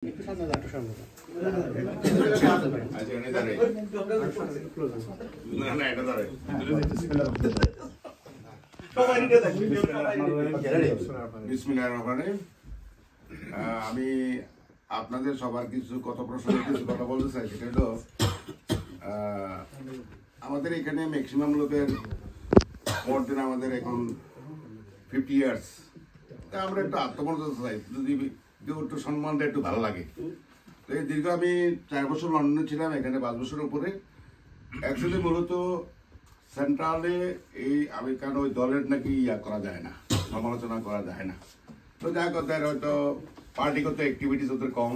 আমি আপনাদের সবার কিছু কথা প্রসঙ্গে কিছু কথা বলতে চাই। সেটা হলো আমাদের এখানে ম্যাক্সিমাম লোকের মোর দেন আমাদের এখন 50 ইয়ার্স। তা আমরা একটু আত্মমর্যাদা চাই, যদি একটু সম্মানটা একটু ভালো লাগে। তো এই দীর্ঘ আমি 4 বছর লন্ডনে ছিলাম, এখানে 5 বছরের উপরে। অ্যাকচুয়ালি মূলত সেন্ট্রালে এই আমি কারণ ওই দলের নাকি করা যায় না, সমালোচনা করা যায় না। তো যা কথা হয়তো পার্টিগত অ্যাক্টিভিটিস ওদের কম,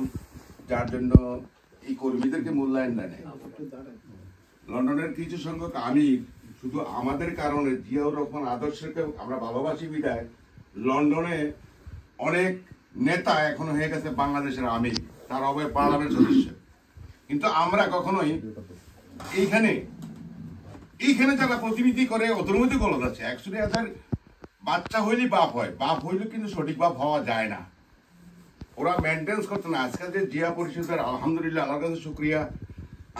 যার জন্য এই কর্মীদেরকে মূল্যায়ন দেয় না। লন্ডনের কিছু সংখ্যক আমি শুধু আমাদের কারণে জিয়াউর রহমান আদর্শকে আমরা ভালোবাসি বিদায় লন্ডনে অনেক নেতা এখনো হয়ে গেছে বাংলাদেশের আমির, তার অবয় পার্লামেন্ট সদস্য। কিন্তু আমরা কখনোই এইখানে যারা প্রতিনিধি করে ওদের মধ্যে গলত আছে। অ্যাকচুয়ালি এদের বাচ্চা হইলেই বাপ হয়, বাপ হইলে কিন্তু সঠিক বাপ হওয়া যায় না। ওরা মেনটেন্স করতে না। আজকাল যে জিয়া পরিষদের আলহামদুলিল্লাহ আল্লাহর কাছে শুক্রিয়া,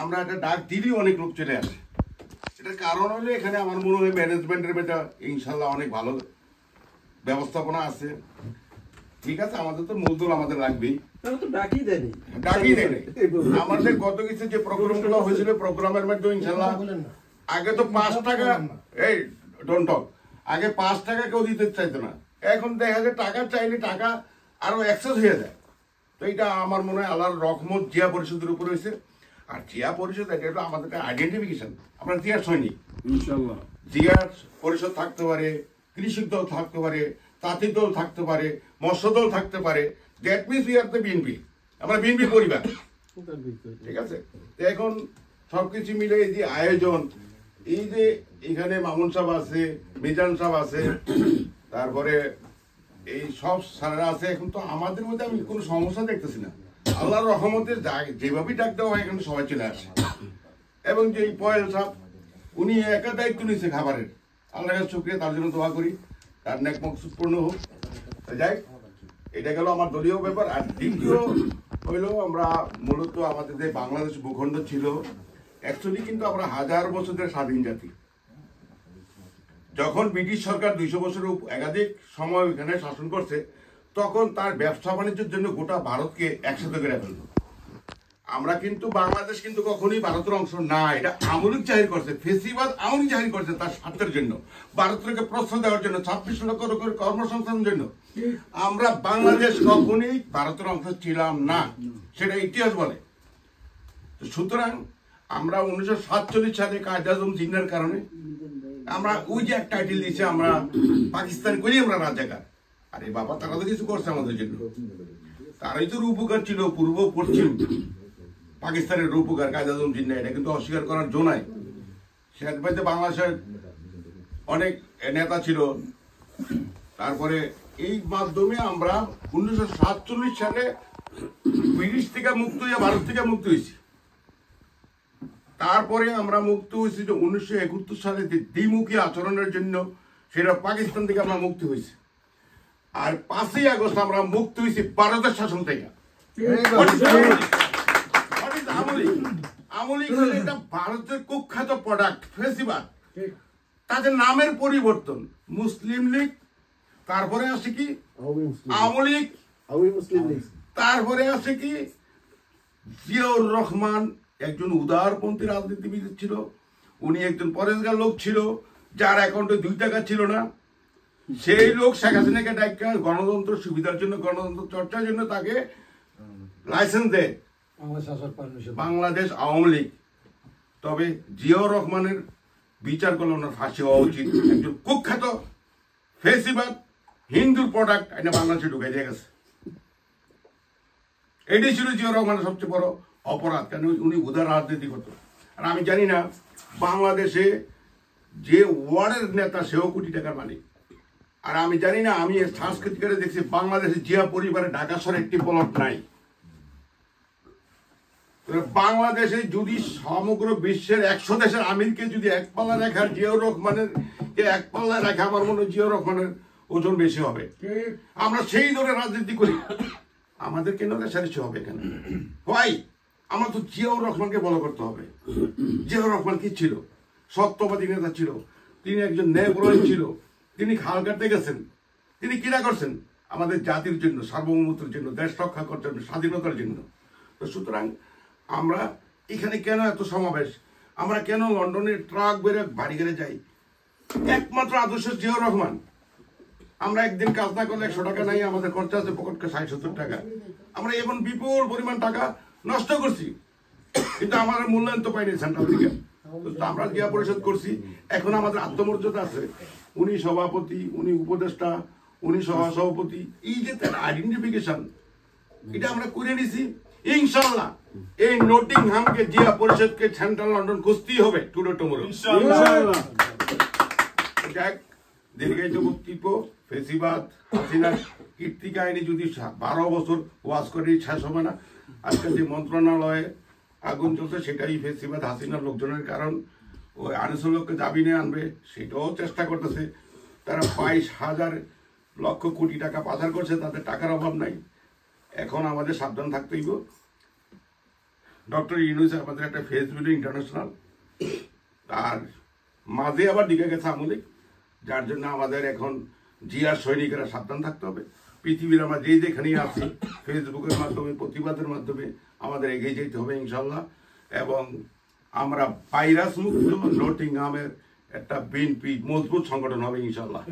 আমরা একটা ডাক দিলেই অনেক লোক চলে আসে। এটার কারণ হলো এখানে আমার মনে হয় ম্যানেজমেন্টের বেটা ইনশাল্লাহ অনেক ভালো ব্যবস্থাপনা আছে। ঠিক আছে, আমাদের তো মূলধন আমাদের লাগবেই, ডাকি দেয়নি। আমাদের গত কিছু যে প্রোগ্রামগুলো হয়েছিল প্রোগ্রামের মধ্যে ইনশাল্লাহ আগে তো 5 টাকা, এই ডোন্ট টক, আগে 5 টাকা কেউ দিতে চাইতো না। এখন দেখা যায় টাকা চাইলে টাকা আরো এক্সেস হয়ে যায়। তো এটা আমার মনে হয় আল্লাহর রহমত জিয়া পরিষদের উপর হয়েছে। আর জিয়া পরিষদ এটা হলো আমাদের আইডেন্টিফিকেশন। আমরা জিয়ার সৈনিক, ইনশাআল্লাহ। জিয়ার পরিষদ থাকতে পারে, কৃষক দল থাকতে পারে, তাঁতি দল থাকতে পারে, মৎস্য দল থাকতে পারে। That means we are the BNP. আমরা বিএনপি পরিবার, ঠিক আছে। এখন সবকিছু মিলে এই যে আয়োজন, এই যে এখানে মামুন সাহেব আছে, মিজান সাহেব আছে, তারপরে এই সব সারা আছে। এখন তো আমাদের মধ্যে আমি কোনো সমস্যা দেখতেছি না। আল্লাহর রহমতে যেভাবেই ডাক দেওয়া হয় এখানে সবাই চলে আসে। এবং যে পয়েল সাহেব উনি একা দায়িত্ব নিয়েছে খাবারের, আল্লাহর কাছে শুকরিয়া, তার জন্য দোয়া করি তার নেক মকসুদ পূর্ণ হোক। যাই, এটা গেল আমার দলীয় ব্যাপার। আর দ্বিতীয় হইল আমরা মূলত আমাদের যে বাংলাদেশ ভূখণ্ড ছিল, অ্যাকচুয়ালি কিন্তু আমরা 1000 বছরের স্বাধীন জাতি। যখন ব্রিটিশ সরকার 200 বছরের একাধিক সময় এখানে শাসন করছে, তখন তার ব্যবসা বাণিজ্যের জন্য গোটা ভারতকে একসাথে করে ফেলল। আমরা কিন্তু বাংলাদেশ কিন্তু কখনোই ভারতের অংশ না, এটা আওয়ামী লীগ জাহির করছে, ফেসিবাদ আওয়ামী লীগ জাহির করছে তার স্বার্থের জন্য, ভারতকে প্রশ্রয় দেওয়ার জন্য, 26 লক্ষ লোকের কর্মসংস্থানের জন্য। আমরা বাংলাদেশ কখনোই ভারতের অংশ ছিলাম না, সেটা ইতিহাস বলে। সুতরাং আমরা 1947 সালে কায়েদ আজম জিন্নার কারণে আমরা ওই যে এক টাইটেল দিয়েছে আমরা পাকিস্তান করি আমরা রাজাকার। আরে বাবা, তারা তো কিছু করছে আমাদের জন্য, তারাই তো রূপকার ছিল পূর্ব পশ্চিম পাকিস্তানের রূপকার কায়েদ আজম জিন্না। এটা কিন্তু অস্বীকার করার জো নাই। শেখ ভাইতে বাংলাদেশের অনেক নেতা ছিল। তারপরে এই মাধ্যমে আমরা 1947 সালে ব্রিটিশ থেকে মুক্ত হয়ে ভারত থেকে মুক্ত হয়েছি। তারপরে আমরা মুক্ত হয়েছি যে 1971 সালে দ্বিমুখী আচরণের জন্য, সেটা পাকিস্তান থেকে আমরা মুক্তি হয়েছি। আর 5ই আগস্ট আমরা মুক্ত হয়েছি ভারতের শাসন থেকে। ভারতের কুখ্যাত প্রোডাক্ট ফেসিবাদ, তাদের নামের পরিবর্তন মুসলিম লীগ, তারপরে আসে কি আওয়ামী লীগ, তারপরে আসে কি জিয়াউর রহমান একজন উদারপন্থী রাজনীতিবিদ ছিল। উনি একজন পরেশগার লোক ছিল, যার অ্যাকাউন্টে 2 টাকা ছিল না। সেই লোক শেখ হাসিনাকে ডাকা গণতন্ত্র সুবিধার জন্য, গণতন্ত্র চর্চার জন্য তাকে লাইসেন্স দেয় বাংলাদেশ আওয়ামী লীগ। তবে জিয়াউর রহমানের বিচার করলে ওনার ফাঁসি হওয়া উচিত। একজন কুখ্যাত ফেসিবাদ হিন্দুর প্রোডাক্ট এটা বাংলাদেশে ঢুকে দিয়ে গেছে। এটাই ছিল জিয়াউর রহমানের সবচেয়ে বড় অপরাধ, কারণ উনি উদার রাজনীতি করত। আর আমি জানি না বাংলাদেশে যে ওয়ার্ডের নেতা সেও কোটি টাকার মালিক। আর আমি জানি না, আমি সাংস্কৃতিকারে দেখছি বাংলাদেশে জিয়া পরিবারে ঢাকা শহরে একটি প্লট নাই। বাংলাদেশে যদি সমগ্র বিশ্বের 100 দেশের আমিরকে যদি এক পাল্লা রেখার জিয়াউর রহমানের এক পাল্লা রেখা, আমার মনে হয় জিয়াউর রহমানের ওজন বেশি হবে। আমরা সেই ধরনের রাজনীতি করি। আমাদের কেন রেশারেশি হবে এখানে? ভাই আমার তো জিয়াউর রহমানকে ফলো করতে হবে। জিয়াউর রহমান কি ছিল? সত্যবাদী নেতা ছিল, তিনি একজন ন্যায়পরায়ণ ছিল, তিনি খাল কাটতে গেছেন, তিনি কিনা করছেন আমাদের জাতির জন্য, সার্বভৌমত্বের জন্য, দেশ রক্ষা করার জন্য, স্বাধীনতার জন্য। তো সুতরাং আমরা এখানে কেন এত সমাবেশ, আমরা কেন লন্ডনের ট্রাক বেড়ে বাড়ি ঘরে যাই? একমাত্র আদর্শ জিয়াউর রহমান। আমরা একদিন কাজ না করলে 100 টাকা নাই, আমাদের খরচা আছে পকেটকে 60-70 টাকা। আমরা এখন বিপুল পরিমাণ টাকা নষ্ট করছি, কিন্তু আমাদের মূল্যায়ন তো পাইনি সেন্ট্রাল থেকে। আমরা জিয়া পরিষদ করছি, এখন আমাদের আত্মমর্যাদা আছে। উনি সভাপতি, উনি উপদেষ্টা, উনি সহসভাপতি, এই যে তার আইডেন্টিফিকেশন, এটা আমরা করে নিছি। ইনশাআল্লাহ এই নটিংহামকে জিয়া পরিষদকে সেন্ট্রাল লন্ডন খুঁজতেই হবে টুডে টুমরো। ইনশাআল্লাহ। দীর্ঘায়িত বক্তব্য, ফেসিবাদ হাসিনার কীর্তি কাহিনী যদি 12 বছর ওয়াজ করে শেষ হবে না। আজকে যে মন্ত্রণালয়ে আগুন চলছে সেটাই ফেসিবাদ হাসিনার লোকজনের কারণ। ওই আনিসুল্লাহকে জামিনে আনবে সেটাও চেষ্টা করতেছে। তারা 22,000 লক্ষ কোটি টাকা পাচার করছে, তাদের টাকার অভাব নাই। এখন আমাদের সাবধান থাকতে হইব। ডক্টর ইউনূস আমাদের একটা ফেস ভ্যালু ইন্টারন্যাশনাল, তার মাঝে আবার দিকে গেছে আমলিক, যার জন্য আমাদের এখন জিয়ার সৈনিকেরা সাবধান থাকতে হবে। পৃথিবীর আমরা যেখানেই আছি, ফেসবুকের মাধ্যমে, প্রতিবাদের মাধ্যমে আমাদের এগিয়ে যেতে হবে ইনশাল্লাহ। এবং আমরা ভাইরাস মুক্ত নটিংহামের একটা বিএনপি মজবুত সংগঠন হবে ইনশাল্লাহ।